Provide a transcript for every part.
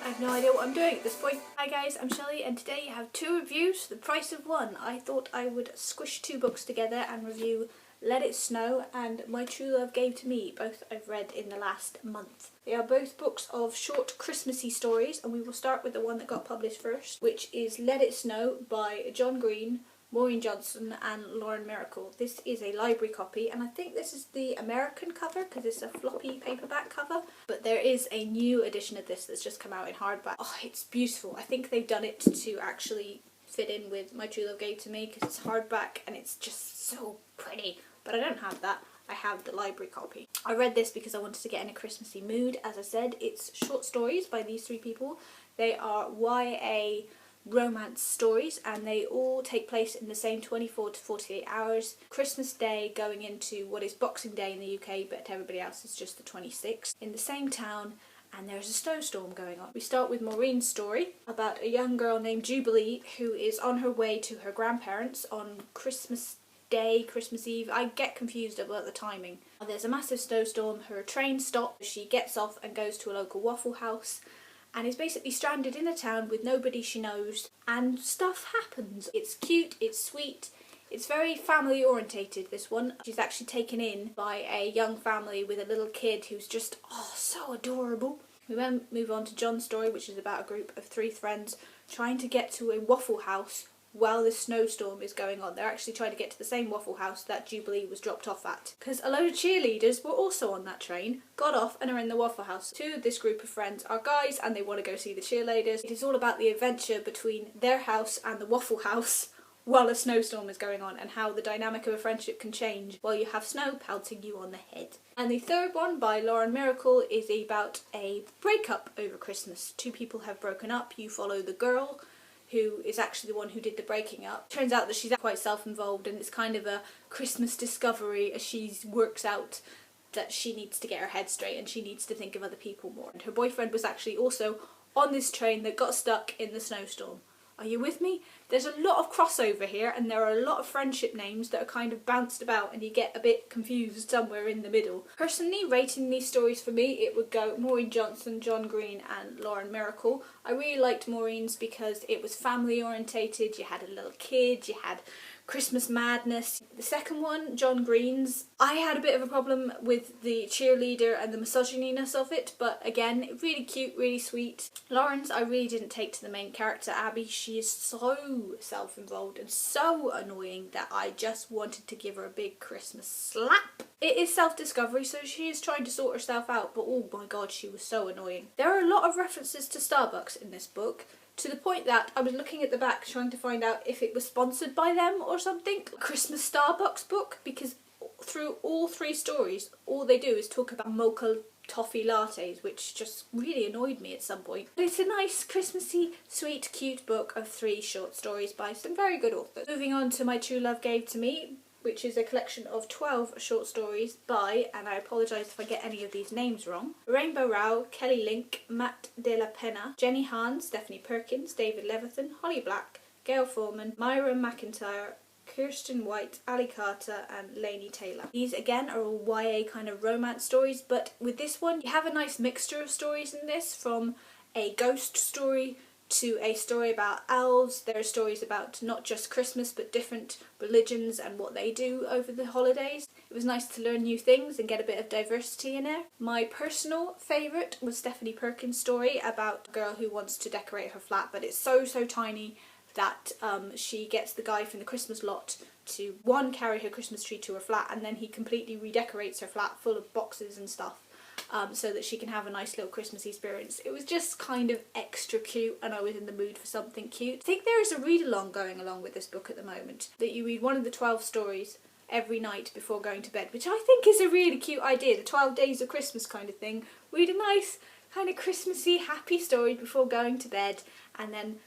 I have no idea what I'm doing at this point. Hi guys, I'm Shelley and today I have two reviews for the price of one. I thought I would squish two books together and review Let It Snow and My True Love Gave to Me, both I've read in the last month. They are both books of short Christmassy stories, and we will start with the one that got published first, which is Let It Snow by John Green, Maureen Johnson and Lauren Miracle. This is a library copy, and I think this is the American cover because it's a floppy paperback cover, but there is a new edition of this that's just come out in hardback. Oh, it's beautiful. I think they've done it to actually fit in with My True Love Gave to Me because it's hardback and it's just so pretty, but I don't have that. I have the library copy. I read this because I wanted to get in a Christmassy mood. As I said, it's short stories by these three people. They are YA romance stories and they all take place in the same 24 to 48 hours. Christmas Day going into what is Boxing Day in the UK, but to everybody else is just the 26th, in the same town, and there's a snowstorm going on. We start with Maureen's story about a young girl named Jubilee who is on her way to her grandparents on Christmas Day, Christmas Eve. I get confused about the timing. There's a massive snowstorm, her train stops, she gets off and goes to a local Waffle House and is basically stranded in a town with nobody she knows, and stuff happens. It's cute, it's sweet, it's very family orientated, this one. She's actually taken in by a young family with a little kid who's just, oh, so adorable. We then move on to John's story, which is about a group of three friends trying to get to a Waffle House while the snowstorm is going on. They're actually trying to get to the same Waffle House that Jubilee was dropped off at, because a load of cheerleaders were also on that train, got off and are in the Waffle House. Two of this group of friends are guys and they want to go see the cheerleaders. It is all about the adventure between their house and the Waffle House while a snowstorm is going on, and how the dynamic of a friendship can change while you have snow pelting you on the head. And the third one by Lauren Miracle is about a breakup over Christmas. Two people have broken up. You follow the girl who is actually the one who did the breaking up. Turns out that she's quite self-involved and it's kind of a Christmas discovery as she works out that she needs to get her head straight and she needs to think of other people more. And her boyfriend was actually also on this train that got stuck in the snowstorm. Are you with me? There's a lot of crossover here and there are a lot of friendship names that are kind of bounced about and you get a bit confused somewhere in the middle. Personally, rating these stories for me, it would go Maureen Johnson, John Green and Lauren Miracle. I really liked Maureen's because it was family orientated, you had a little kid, you had Christmas madness. The second one, John Green's, I had a bit of a problem with the cheerleader and the misogyniness of it, but again, really cute, really sweet. Lauren's, I really didn't take to the main character, Abby. She is so self-involved and so annoying that I just wanted to give her a big Christmas slap. It is self-discovery, so she is trying to sort herself out, but oh my god, she was so annoying. There are a lot of references to Starbucks in this book, to the point that I was looking at the back trying to find out if it was sponsored by them or something. Christmas Starbucks book, because through all three stories, all they do is talk about mocha toffee lattes, which just really annoyed me at some point. But it's a nice, Christmassy, sweet, cute book of three short stories by some very good authors. Moving on to My True Love Gave to Me, which is a collection of 12 short stories by, and I apologise if I get any of these names wrong, Rainbow Rowell, Kelly Link, Matt De La Pena, Jenny Han, Stephanie Perkins, David Leviathan, Holly Black, Gail Foreman, Myra McIntyre, Kirsten White, Ali Carter and Lainey Taylor. These again are all YA kind of romance stories, but with this one you have a nice mixture of stories in this, from a ghost story to a story about elves. There are stories about not just Christmas but different religions and what they do over the holidays. It was nice to learn new things and get a bit of diversity in there. My personal favourite was Stephanie Perkins' story about a girl who wants to decorate her flat, but it's so tiny that she gets the guy from the Christmas lot to, one, carry her Christmas tree to her flat, and then he completely redecorates her flat full of boxes and stuff. So that she can have a nice little Christmas experience. It was just kind of extra cute and I was in the mood for something cute. I think there is a read-along going along with this book at the moment, that you read one of the 12 stories every night before going to bed, which I think is a really cute idea, the 12 days of Christmas kind of thing. Read a nice kind of Christmassy, happy story before going to bed and then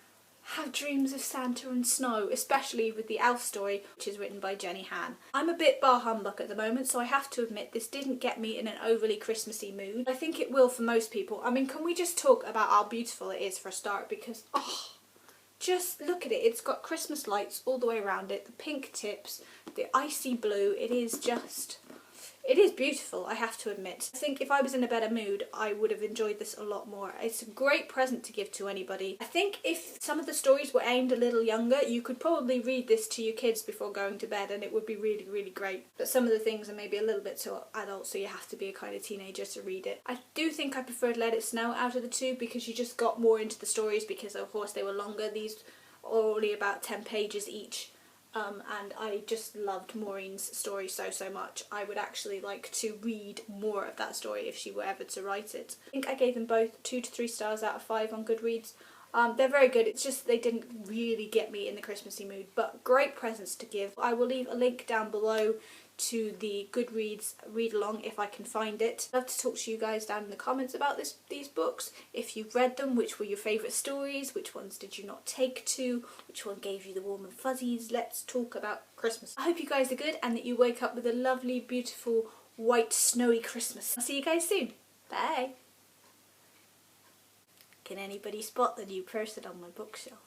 have dreams of Santa and snow, especially with the elf story, which is written by Jenny Han. I'm a bit bar humbug at the moment, so I have to admit this didn't get me in an overly Christmassy mood. I think it will for most people. I mean, can we just talk about how beautiful it is for a start, because, oh, just look at it. It's got Christmas lights all the way around it, the pink tips, the icy blue. It is just, It is beautiful, I have to admit. I think if I was in a better mood, I would have enjoyed this a lot more. It's a great present to give to anybody. I think if some of the stories were aimed a little younger, you could probably read this to your kids before going to bed and it would be really, really great. But some of the things are maybe a little bit too adult, so you have to be a kind of teenager to read it. I do think I preferred Let It Snow out of the two because you just got more into the stories because of course they were longer. These are only about 10 pages each. And I just loved Maureen's story so much. I would actually like to read more of that story if she were ever to write it. I think I gave them both 2 to 3 stars out of 5 on Goodreads. They're very good, it's just they didn't really get me in the Christmassy mood, but great presents to give. I will leave a link down below to the Goodreads read-along if I can find it. I'd love to talk to you guys down in the comments about these books. If you've read them, which were your favourite stories, which ones did you not take to, which one gave you the warm and fuzzies. Let's talk about Christmas. I hope you guys are good and that you wake up with a lovely, beautiful, white, snowy Christmas. I'll see you guys soon. Bye! Can anybody spot the new person on my bookshelf?